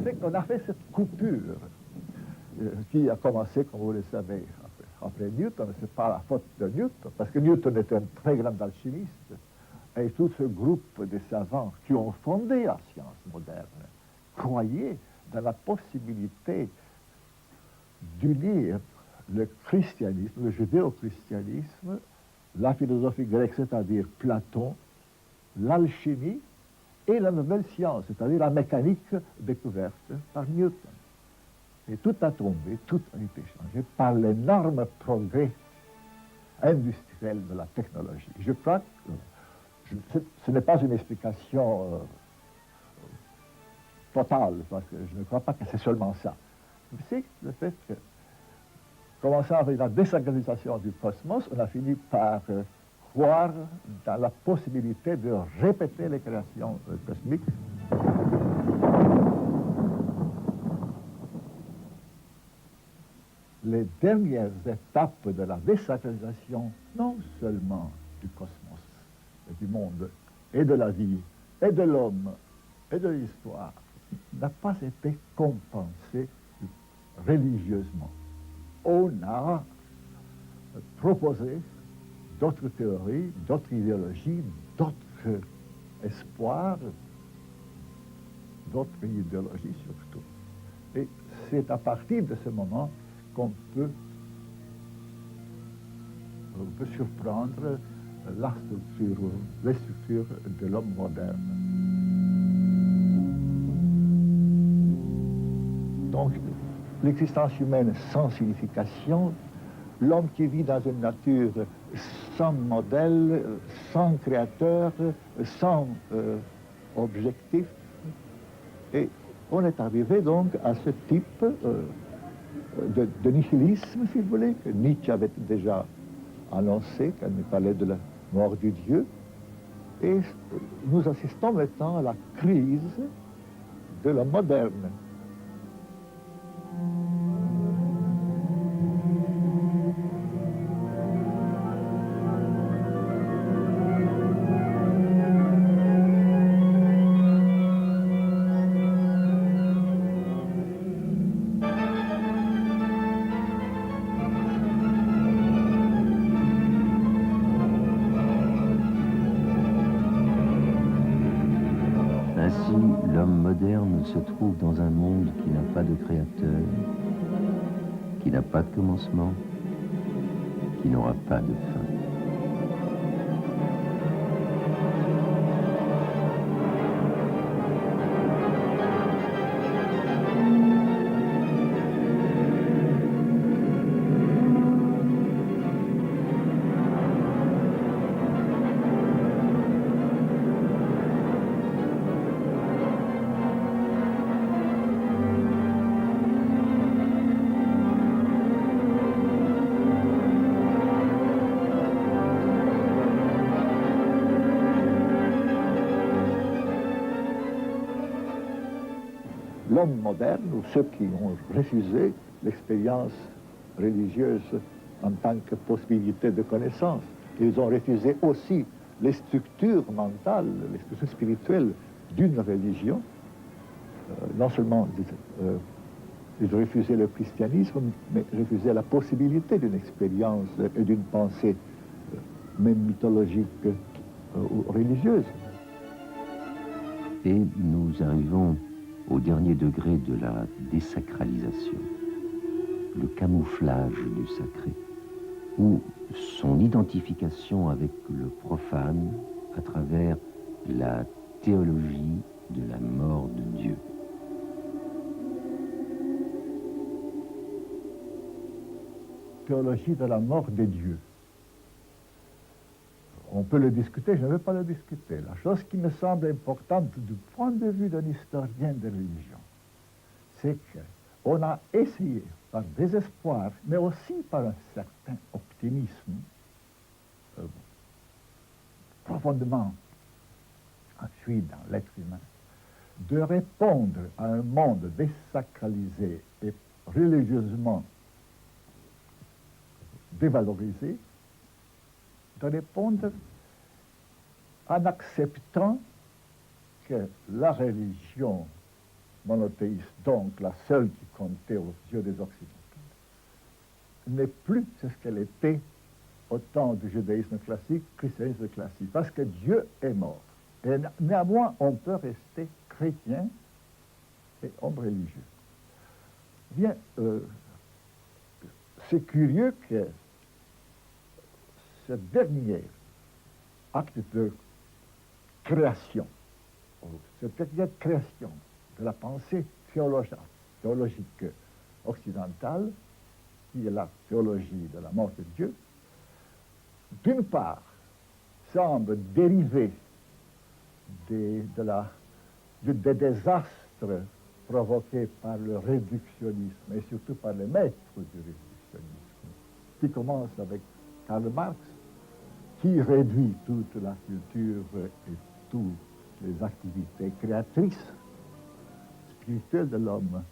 fait qu'on a fait cette coupure qui a commencé, comme vous le savez, après Newton. Ce n'est pas la faute de Newton, parce que Newton était un très grand alchimiste. Et tout ce groupe de savants qui ont fondé la science moderne croyaient dans la possibilité d'unir le christianisme, le judéo-christianisme, la philosophie grecque, c'est-à-dire Platon, l'alchimie et la nouvelle science, c'est-à-dire la mécanique découverte par Newton. Et tout a tombé, tout a été changé par l'énorme progrès industriel de la technologie. Je crois que ce n'est pas une explication totale, parce que je ne crois pas que c'est seulement ça. Mais c'est le fait que, commençant avec la désacralisation du cosmos, on a fini par croire dans la possibilité de répéter les créations cosmiques. Les dernières étapes de la désacralisation, non seulement du cosmos, et du monde, et de la vie, et de l'homme, et de l'histoire, n'a pas été compensée religieusement. On a proposé d'autres théories, d'autres idéologies, d'autres espoirs, d'autres idéologies surtout. Et c'est à partir de ce moment qu'on peut surprendre les structures de l'homme moderne. Donc, l'existence humaine sans signification, l'homme qui vit dans une nature sans modèle, sans créateur, sans objectif. Et on est arrivé donc à ce type de nihilisme, si vous voulez, que Nietzsche avait déjà annoncé quand il parlait de la mort du Dieu. Et nous assistons maintenant à la crise de la moderne. Ainsi, l'homme moderne se trouve dans un monde qui n'a pas de créateur, qui n'a pas de commencement, qui n'aura pas de fin. L'homme moderne, ou ceux qui ont refusé l'expérience religieuse en tant que possibilité de connaissance, ils ont refusé aussi les structures mentales, les structures spirituelles d'une religion. Non seulement ils refusaient le christianisme, mais refusaient la possibilité d'une expérience et d'une pensée, même mythologique ou religieuse. Et nous arrivons au dernier degré de la désacralisation, le camouflage du sacré, ou son identification avec le profane à travers la théologie de la mort de Dieu. Théologie de la mort de Dieu. On peut le discuter, je ne veux pas le discuter. La chose qui me semble importante du point de vue d'un historien de religion, c'est qu'on a essayé, par désespoir, mais aussi par un certain optimisme profondément enfui dans l'être humain, de répondre à un monde désacralisé et religieusement dévalorisé, de répondre en acceptant que la religion monothéiste, donc la seule qui comptait aux yeux des Occidentaux, n'est plus ce qu'elle était au temps du judaïsme classique, christianisme classique, parce que Dieu est mort. Et néanmoins, on peut rester chrétien et homme religieux. Bien, c'est curieux que ce dernier acte de création, cette dernière création de la pensée théologique occidentale, qui est la théologie de la mort de Dieu, d'une part, semble dériver des désastres provoqués par le réductionnisme, et surtout par les maîtres du réductionnisme, qui commence avec Karl Marx, qui réduit toute la culture et toutes les activités créatrices spirituelles de l'homme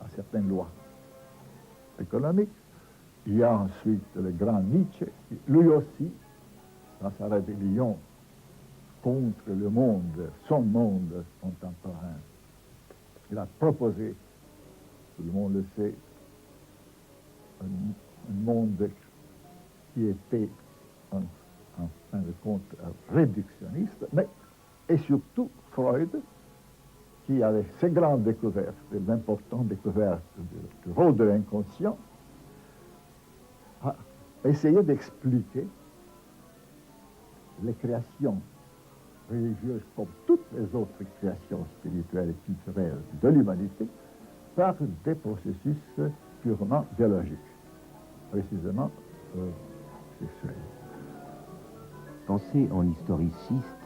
à certaines lois économiques. Il y a ensuite le grand Nietzsche, qui, lui aussi, dans sa rébellion contre le monde, son monde contemporain, il a proposé, tout le monde le sait, un monde qui était en fin de compte réductionniste, mais et surtout Freud, qui avait ses grandes découvertes, l'importante découverte du rôle de l'inconscient, a essayé d'expliquer les créations religieuses comme toutes les autres créations spirituelles et culturelles de l'humanité par des processus purement biologiques, précisément sexuels. Penser en historiciste,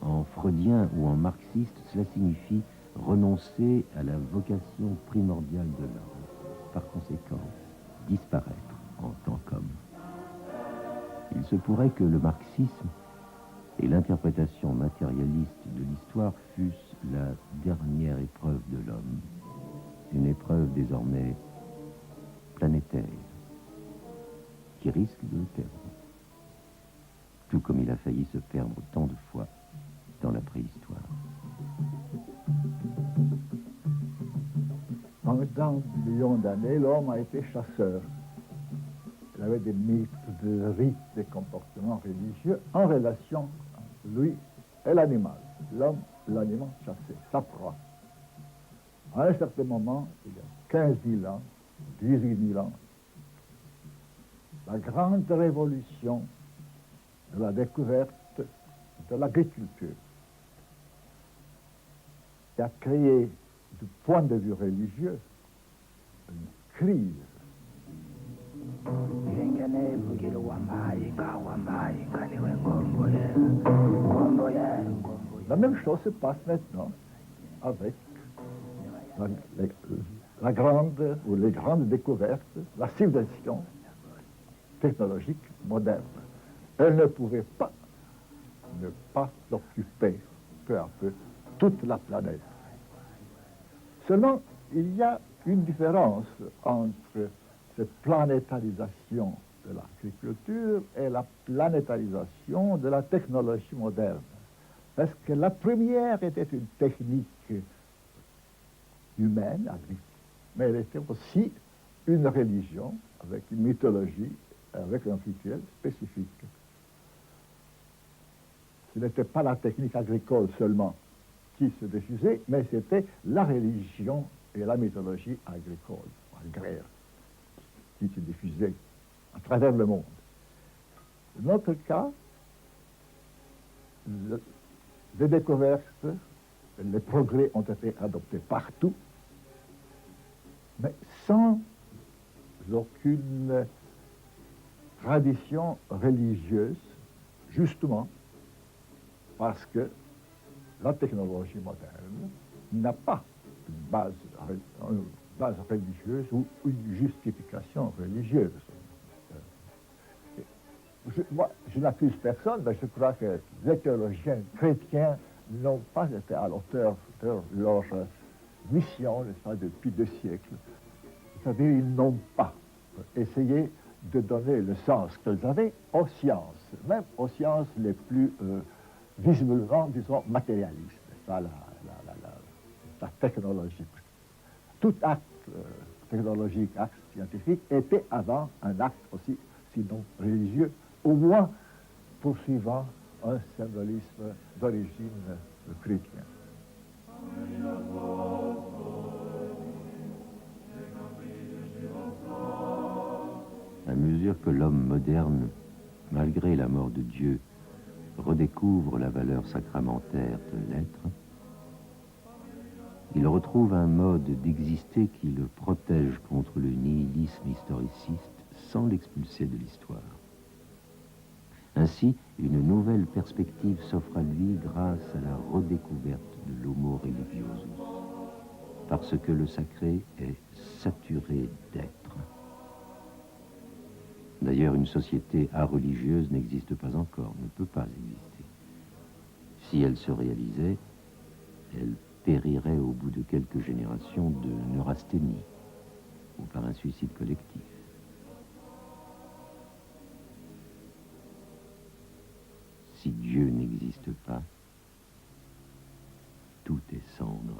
en freudien ou en marxiste, cela signifie renoncer à la vocation primordiale de l'homme. Par conséquent, disparaître en tant qu'homme. Il se pourrait que le marxisme et l'interprétation matérialiste de l'histoire fussent la dernière épreuve de l'homme, une épreuve désormais planétaire, qui risque de le perdre, tout comme il a failli se perdre tant de fois dans la préhistoire. Pendant des millions d'années, l'homme a été chasseur. Il avait des mythes, des rites, des comportements religieux en relation entre lui et l'animal. L'homme, l'animal chassé, sa proie. À un certain moment, il y a 15 000 ans, 18 000 ans, la grande révolution de la découverte de l'agriculture qui a créé, du point de vue religieux, une crise. La même chose se passe maintenant avec la grande ou les grandes découvertes, la civilisation technologique moderne. Elle ne pouvait pas ne pas occuper peu à peu toute la planète. Seulement, il y a une différence entre cette planétarisation de l'agriculture et la planétarisation de la technologie moderne. Parce que la première était une technique humaine, agricole, mais elle était aussi une religion avec une mythologie, avec un rituel spécifique. Ce n'était pas la technique agricole seulement qui se diffusait, mais c'était la religion et la mythologie agricole, agraire, qui se diffusaient à travers le monde. Dans notre cas, les découvertes, les progrès ont été adoptés partout, mais sans aucune tradition religieuse, justement parce que la technologie moderne n'a pas une base religieuse ou une justification religieuse. Je n'accuse personne, mais je crois que les théologiens chrétiens n'ont pas été à l'auteur de leur mission, n'est-ce pas, depuis 2 siècles. C'est-à-dire, ils n'ont pas essayé de donner le sens qu'ils avaient aux sciences, même aux sciences les plus visiblement, disons, matérialistes. Ça, la technologie. Tout acte technologique, acte scientifique, était avant un acte aussi, sinon religieux, au moins poursuivant un symbolisme d'origine chrétienne. À mesure que l'homme moderne, malgré la mort de Dieu, redécouvre la valeur sacramentaire de l'être, il retrouve un mode d'exister qui le protège contre le nihilisme historiciste sans l'expulser de l'histoire. Ainsi, une nouvelle perspective s'offre à lui grâce à la redécouverte de l'homo religiosus, parce que le sacré est saturé d'être. D'ailleurs, une société religieuse n'existe pas encore, ne peut pas exister. Si elle se réalisait, elle périrait au bout de quelques générations de neurasthénie ou par un suicide collectif. Si Dieu n'existe pas, tout est cendre.